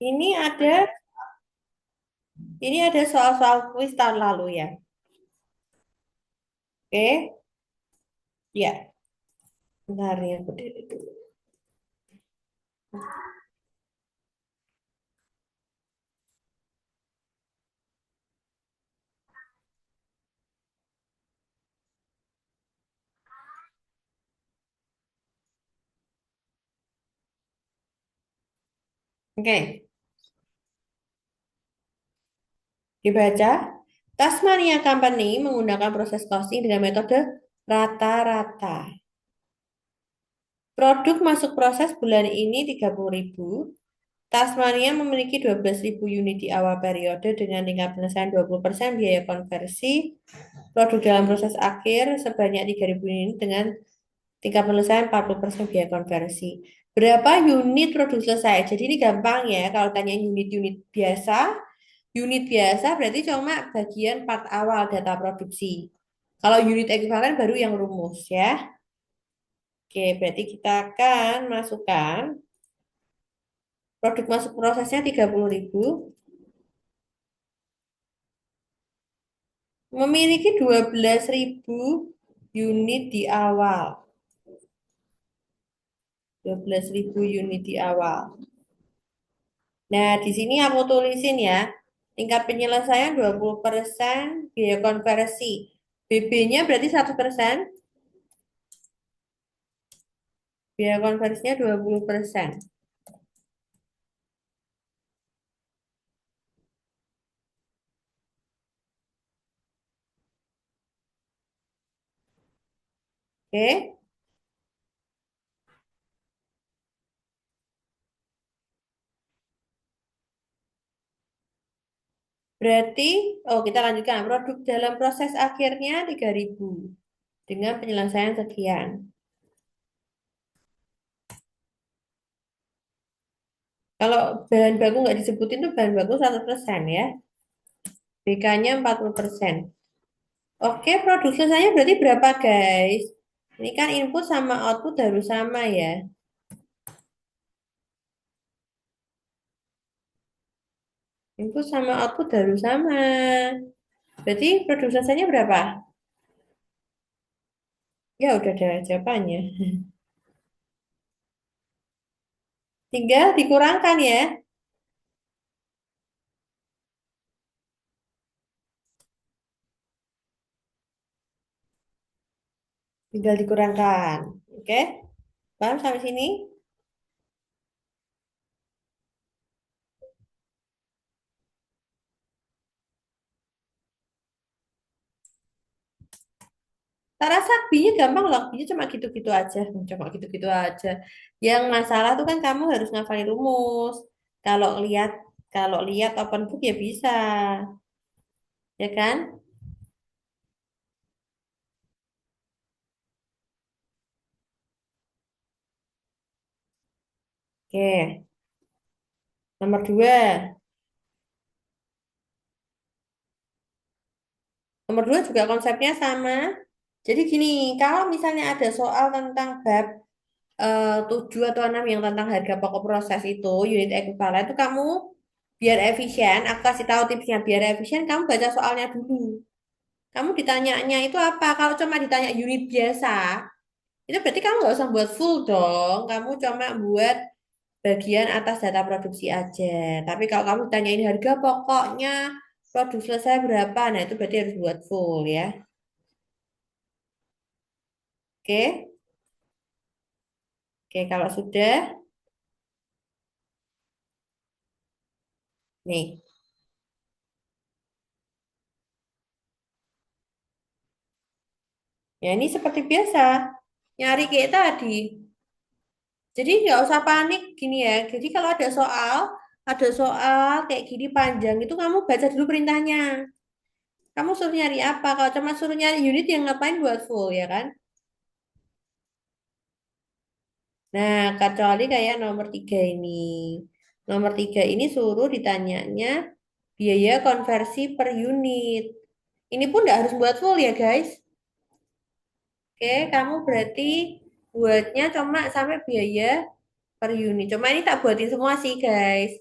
Ini ada ini ada soal-soal kuis tahun lalu ya. Oke, ya. Bentar ya, aku dulu. Oke, dibaca. Tasmania Company menggunakan proses costing dengan metode rata-rata. Produk masuk proses bulan ini 30.000. Tasmania memiliki 12.000 unit di awal periode dengan tingkat penyelesaian 20% biaya konversi. Produk dalam proses akhir sebanyak 3.000 unit dengan tingkat penyelesaian 40% biaya konversi. Berapa unit produk selesai? Jadi ini gampang ya. Kalau tanya unit biasa berarti cuma bagian part awal data produksi. Kalau unit ekuivalen baru yang rumus ya. Oke, berarti kita akan masukkan produk masuk prosesnya 30.000, memiliki 12.000 unit di awal. 12.000 unit di awal. Nah, di sini aku tulisin ya, tingkat penyelesaian 20% biaya konversi. BB-nya berarti 100%, biaya konversinya 20%. Oke, berarti, kita lanjutkan. Produk dalam proses akhirnya 3.000 dengan penyelesaian sekian. Kalau bahan baku nggak disebutin tuh bahan baku 100% ya. BK-nya 40%. Oke, produk selesainya berarti berapa guys? Ini kan input sama output harus sama ya. Input sama output harus sama. Berarti produk selesainya berapa? Ya udah ada jawabannya. Tinggal dikurangkan ya. Tinggal dikurangkan. Oke? Paham sampai sini? Tak rasa B-nya gampang loh. B-nya cuma gitu-gitu aja. Cuma gitu-gitu aja. Yang masalah tuh kan kamu harus ngafalin rumus. Kalau lihat kalau lihat open book ya bisa. Ya kan? Oke. Nomor dua. Nomor dua juga konsepnya sama. Jadi gini, kalau misalnya ada soal tentang bab 7 atau 6 yang tentang harga pokok proses itu, unit ekuivalen itu kamu biar efisien, aku kasih tahu tipsnya biar efisien, kamu baca soalnya dulu. Kamu ditanyanya itu apa? Kalau cuma ditanya unit biasa, itu berarti kamu nggak usah buat full dong. Kamu cuma buat bagian atas data produksi aja. Tapi kalau kamu tanyain harga pokoknya produk selesai berapa, nah itu berarti harus buat full ya. Oke, oke kalau sudah, nih, ya ini seperti biasa, nyari kayak tadi. Jadi nggak usah panik gini ya. Jadi kalau ada soal kayak gini panjang itu kamu baca dulu perintahnya. Kamu suruh nyari apa? Kalau cuma suruh nyari unit yang ngapain buat full ya kan? Nah, kecuali kayak nomor tiga ini. Nomor tiga ini suruh ditanyanya biaya konversi per unit. Ini pun nggak harus buat full ya guys. Oke, kamu berarti buatnya cuma sampai biaya per unit. Cuma ini tak buatin semua sih guys.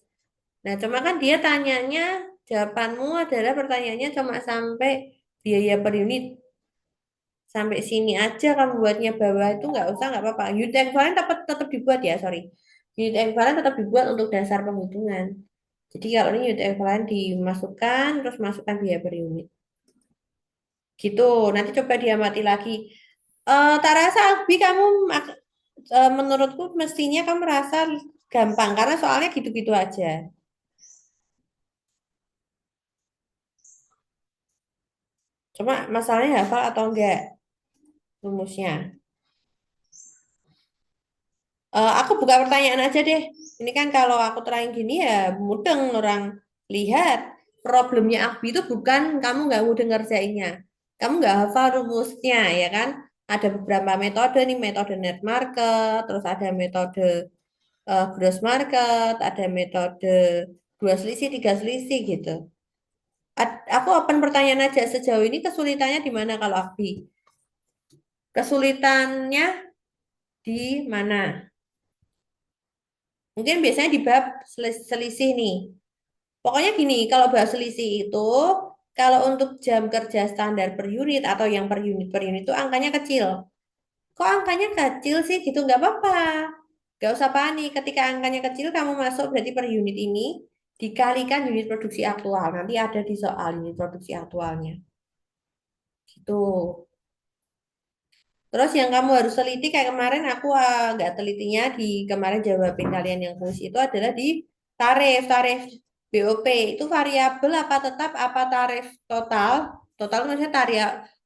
Nah, cuma kan dia tanyanya, jawabanmu adalah pertanyaannya cuma sampai biaya per unit. Sampai sini aja kamu buatnya bawah itu nggak usah, nggak apa-apa. Unit equivalent tetap dibuat ya, sorry. Unit equivalent tetap dibuat untuk dasar penghitungan. Jadi kalau ini unit equivalent dimasukkan, terus masukkan biaya per unit. Gitu, nanti coba diamati lagi. Tak rasa Albi kamu menurutku mestinya kamu merasa gampang karena soalnya gitu-gitu aja. Cuma masalahnya hafal atau enggak rumusnya. Aku buka pertanyaan aja deh. Ini kan kalau aku terangin gini ya mudeng orang lihat. Problemnya Akbi itu bukan kamu nggak mudah ngerjainnya. Kamu nggak hafal rumusnya ya kan. Ada beberapa metode nih, metode net market, terus ada metode gross market, ada metode dua selisih, tiga selisih gitu. Aku open pertanyaan aja sejauh ini kesulitannya di mana kalau Akbi? Kesulitannya di mana? Mungkin biasanya di bab selisih nih. Pokoknya gini, kalau bab selisih itu, kalau untuk jam kerja standar per unit atau yang per unit itu angkanya kecil. Kok angkanya kecil sih gitu? Nggak apa-apa. Nggak usah panik. Ketika angkanya kecil, kamu masuk berarti per unit ini dikalikan unit produksi aktual. Nanti ada di soal unit produksi aktualnya. Gitu. Terus yang kamu harus teliti kayak kemarin aku nggak telitinya di kemarin jawabin kalian yang kuis itu adalah di tarif BOP itu variabel apa tetap apa tarif total total maksudnya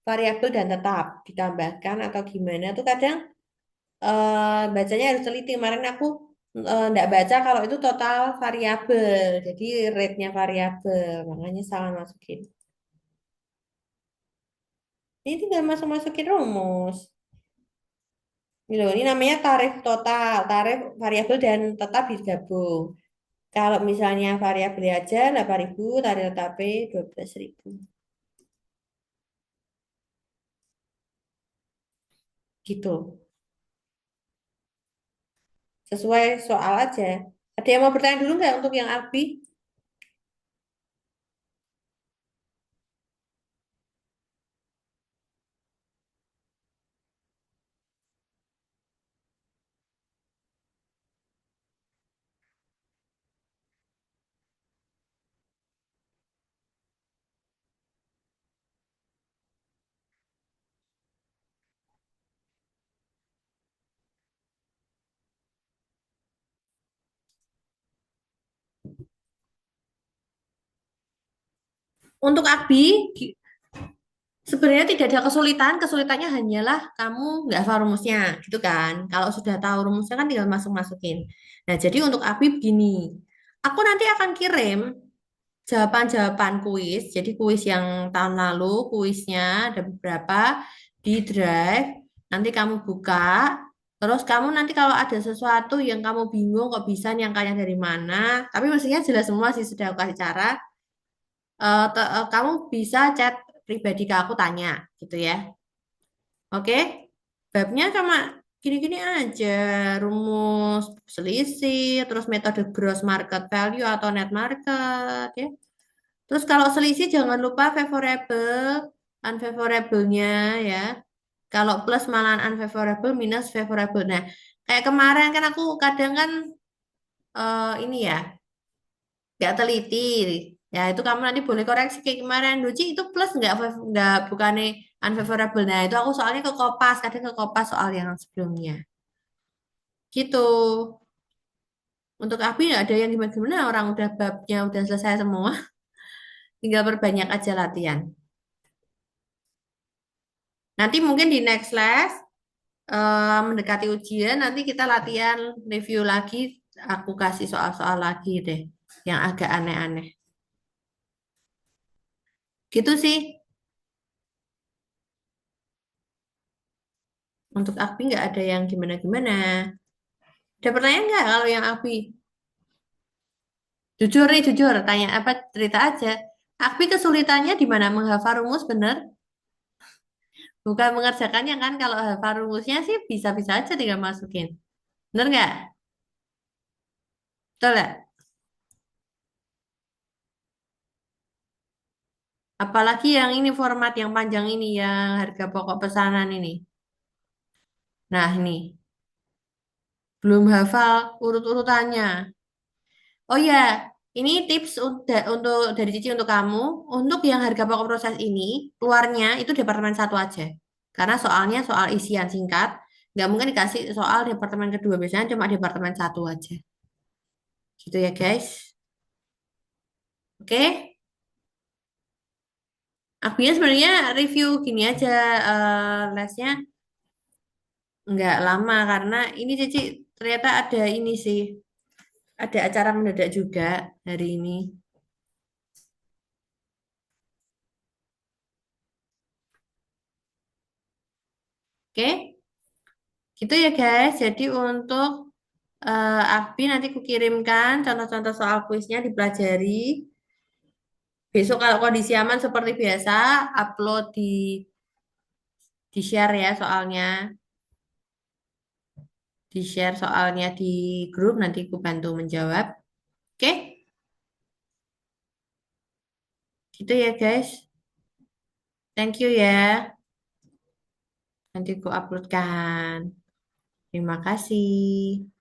variabel dan tetap ditambahkan atau gimana tuh kadang bacanya harus teliti kemarin aku nggak baca kalau itu total variabel jadi rate-nya variabel makanya salah masukin ini tinggal masukin rumus. Ini loh, ini namanya tarif total, tarif variabel dan tetap digabung. Kalau misalnya variabel aja 8.000, tarif tetapnya 12.000. Gitu. Sesuai soal aja. Ada yang mau bertanya dulu nggak untuk yang Albi? Untuk Albi, sebenarnya tidak ada kesulitan. Kesulitannya hanyalah kamu nggak hafal rumusnya, gitu kan? Kalau sudah tahu rumusnya kan tinggal masuk-masukin. Nah, jadi untuk Albi begini. Aku nanti akan kirim jawaban-jawaban kuis. Jadi kuis yang tahun lalu, kuisnya ada beberapa di Drive. Nanti kamu buka, terus kamu nanti kalau ada sesuatu yang kamu bingung kok bisa nyangkanya dari mana, tapi mestinya jelas semua sih sudah aku kasih cara. Kamu bisa chat pribadi ke aku tanya, gitu ya. Oke? Babnya cuma gini-gini aja, rumus selisih, terus metode gross market value atau net market, ya. Terus kalau selisih jangan lupa favorable, unfavorable-nya ya. Kalau plus malahan unfavorable, minus favorable. Nah, kayak kemarin kan aku kadang kan ini ya, nggak teliti. Ya itu kamu nanti boleh koreksi kayak kemarin. Doci itu plus nggak bukannya unfavorable. Nah itu aku soalnya ke Kopas, kadang ke Kopas soal yang sebelumnya. Gitu. Untuk aku nggak ada yang gimana-gimana. Orang udah babnya udah selesai semua. Tinggal perbanyak aja latihan. Nanti mungkin di next class mendekati ujian nanti kita latihan review lagi aku kasih soal-soal lagi deh yang agak aneh-aneh gitu sih untuk Akbi nggak ada yang gimana-gimana ada pertanyaan nggak kalau yang Akbi jujur nih jujur tanya apa cerita aja Akbi kesulitannya di mana menghafal rumus bener bukan mengerjakannya kan kalau hafal rumusnya sih bisa-bisa aja tinggal masukin bener nggak betul nggak Apalagi yang ini format yang panjang ini yang harga pokok pesanan ini. Nah, ini belum hafal urut-urutannya. Oh ya, ini tips untuk dari Cici untuk kamu. Untuk yang harga pokok proses ini, keluarnya itu departemen satu aja. Karena soalnya soal isian singkat, nggak mungkin dikasih soal departemen kedua. Biasanya cuma departemen satu aja. Gitu ya guys. Oke, akunya sebenarnya review gini aja lesnya nggak lama karena ini Cici ternyata ada ini sih, ada acara mendadak juga hari ini. Oke, gitu ya guys. Jadi untuk Abi nanti kukirimkan contoh-contoh soal kuisnya dipelajari. Besok kalau kondisi aman seperti biasa, upload di share ya soalnya, di share soalnya di grup nanti aku bantu menjawab. Oke, gitu ya guys. Thank you ya. Nanti ku uploadkan. Terima kasih.